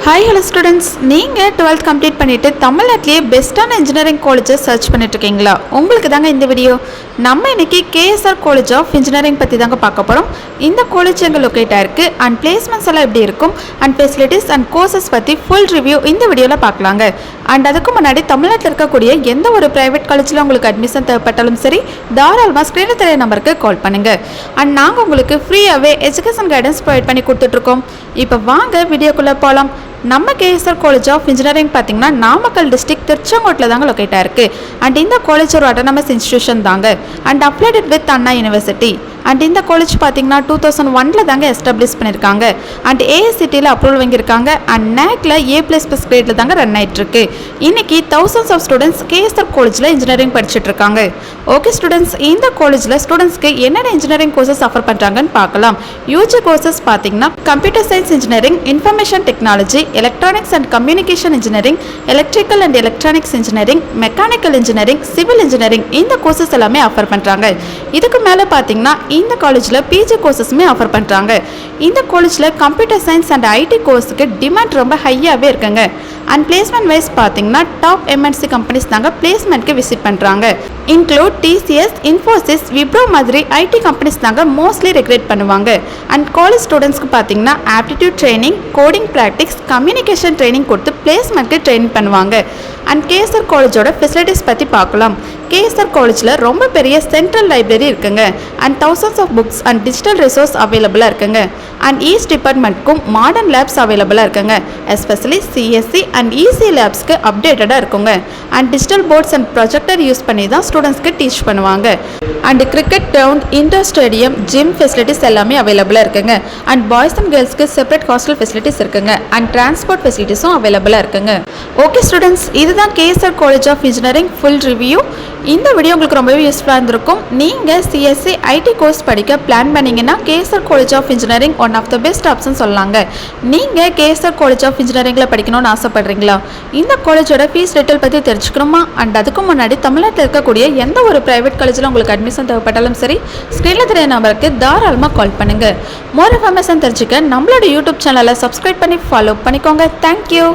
Hi hello students, நீங்கள் 12th complete பண்ணிவிட்டு தமிழ்நாட்டிலேயே பெஸ்ட்டான இன்ஜினியரிங் காலேஜை சர்ச் பண்ணிட்டுருக்கீங்களா? உங்களுக்கு தாங்க இந்த வீடியோ. நம்ம இன்றைக்கி கேஎஸ்ஆர் காலேஜ் ஆஃப் இன்ஜினியரிங் பற்றி தாங்க பார்க்க போகிறோம். இந்த காலேஜ் எங்கே லொக்கேட் ஆகிருக்கு அண்ட் பிளேஸ்மெண்ட்ஸ் எல்லாம் எப்படி இருக்கும் அண்ட் ஃபெசிலிட்டிஸ் அண்ட் கோர்சஸ் பற்றி ஃபுல் ரிவ்யூ இந்த வீடியோவில் பார்க்கலாங்க. அண்ட் அதுக்கு முன்னாடி தமிழ்நாட்டில் இருக்கக்கூடிய எந்த ஒரு ப்ரைவேட் காலேஜில் உங்களுக்கு அட்மிஷன் தேவைப்பட்டாலும் சரி, தாராளமாக ஸ்க்ரீனில் தெரிய நம்பருக்கு கால் பண்ணுங்கள். அண்ட் நாங்கள் உங்களுக்கு ஃப்ரீயாகவே எஜுகேஷன் கைடன்ஸ் ப்ரொவைட் பண்ணி கொடுத்துட்ருக்கோம். இப்போ வாங்க வீடியோக்குள்ளே போகலாம். நம்ம கேஎஸ்ஆர் காலேஜ் ஆஃப் இன்ஜினியரிங் பார்த்தீங்கன்னா நாமக்கல் டிஸ்ட்ரிக்ட் திருச்செங்கோட்டில் தாங்க லொக்கேட் ஆயிருக்கு. அண்ட் இந்த காலேஜ் ஒரு அட்டானமஸ் இன்ஸ்டியூஷன் தாங்க and அப்ளைடட் with Anna university. And இந்த காலேஜ் பார்த்தீங்கன்னா 2001 தாங்க எஸ்டாப்ளிஷ் பண்ணியிருக்காங்க. அண்ட் ஏஎஸ்சிட்டியில் அப்ரூவல் வாங்கியிருக்காங்க. அண்ட் நேக்கில் A++ கிரேடில் தாங்க ரன் ஆகிட்டுருக்கு. இன்றைக்கி thousands ஆஃப் ஸ்டூடெண்ட்ஸ் கேஎஸ்ஆர் காலேஜில் இன்ஜினியரிங் படிச்சுட்ருக்காங்க. ஓகே ஸ்டூடெண்ட்ஸ், இந்த காலேஜில் ஸ்டூடெண்ட்ஸ்க்கு என்னென்ன இன்ஜினியரிங் கோர்சஸ் ஆஃபர் பண்ணுறாங்கன்னு பார்க்கலாம். யூஜி கோர்சஸ் பார்த்தீங்கன்னா computer science engineering, information technology, electronics and communication engineering, electrical and electronics engineering, mechanical engineering, civil engineering இந்த கோர்சஸ் எல்லாமே ஆஃபர் பண்ணுறாங்க. இதுக்கு மேலே பார்த்தீங்கன்னா இந்த காலேஜில் பிஜி கோர்சஸுமே ஆஃபர் பண்ணுறாங்க. இந்த காலேஜில் கம்ப்யூட்டர் சயின்ஸ் அண்ட் ஐடி கோர்ஸுக்கு டிமாண்ட் ரொம்ப ஹையாகவே இருக்குங்க. அண்ட் பிளேஸ்மெண்ட் வைஸ் பார்த்தீங்கன்னா டாப் எம்என்சி கம்பெனிஸ் தாங்க பிளேஸ்மெண்ட்க்கு விசிட் பண்ணுறாங்க. இன்க்ளூட் டிசிஎஸ், இன்ஃபோசிஸ், விப்ரோ மாதிரி ஐடி கம்பெனிஸ் தாங்க மோஸ்ட்லி ரெக்ரூட் பண்ணுவாங்க. அண்ட் காலேஜ் ஸ்டூடெண்ட்ஸ்க்கு பார்த்தீங்கன்னா aptitude training, coding practice, communication training கொடுத்து பிளேஸ்மெண்ட்க்கு ட்ரைனிங் பண்ணுவாங்க. அண்ட் கேஎஸ்ஆர் காலேஜோட ஃபெசிலிட்டிஸ் பற்றி பார்க்கலாம். கேஎஸ்ஆர் காலேஜில் ரொம்ப பெரிய சென்ட்ரல் லைப்ரரி இருக்குங்க. And thousands of books and digital resource அவைலபிளாக இருக்குங்க. அண்ட் ஈச் டிபார்ட்மெண்ட்க்கும் மாடர்ன் லேப்ஸ் அவைலபிளாக இருக்குங்க. எஸ்பெஷலி சிஎஸ்சி அண்ட் இசி லேப்ஸ்க்கு அப்டேட்டடாக இருக்குங்க. And digital boards and projector use பண்ணி தான் ஸ்டூடெண்ட்ஸ்க்கு டீச் பண்ணுவாங்க. And cricket ground, indoor stadium, gym facilities எல்லாமே அவைலபிளாக இருக்குங்க. அண்ட் பாய்ஸ் அண்ட் கேர்ள்ஸ்க்கு செப்பரேட் ஹாஸ்டல் ஃபெசிலிட்டிஸ் இருக்குங்க. அண்ட் டிரான்ஸ்போர்ட் ஃபெசிலிட்டிஸும் அவைலபிளாக இருக்குங்க. ஓகே ஸ்டூடெண்ட்ஸ், இதுதான் KSR college of engineering full review. இந்த வீடியோ உங்களுக்கு ரொம்பவே யூஸ்ஃபுல்லாக இருந்திருக்கும். நீங்கள் சிஎஸ்சி ஐடி கோர்ஸ் படிக்க பிளான் பண்ணிங்கன்னா KSR college of engineering one of the best option சொல்லலாங்க. நீங்கள் கேஎஸ்ஆர் காலேஜ் ஆஃப் இன்ஜினியரிங்கில் படிக்கணும்னு ஆசைப்படுறீங்களா? இந்த காலேஜோட ஃபீஸ் டீட்டெயில் பற்றி தெரிஞ்சுக்கணுமா? அண்ட் அதுக்கு முன்னாடி தமிழ்நாட்டில் இருக்கக்கூடிய எந்த ஒரு ப்ரைவேட் காலேஜில் உங்களுக்கு அட்மிஷன் தேவைப்பட்டாலும் சரி, ஸ்க்ரீனில் தெரிய நம்பருக்கு தாராளமாக கால் பண்ணுங்கள். மோர் இன்ஃபர்மேஷன் தெரிஞ்சுக்க நம்மளோட யூடியூப் சேனலை சப்ஸ்கிரைப் பண்ணி ஃபாலோ பண்ணிக்கோங்க. தேங்க்யூ.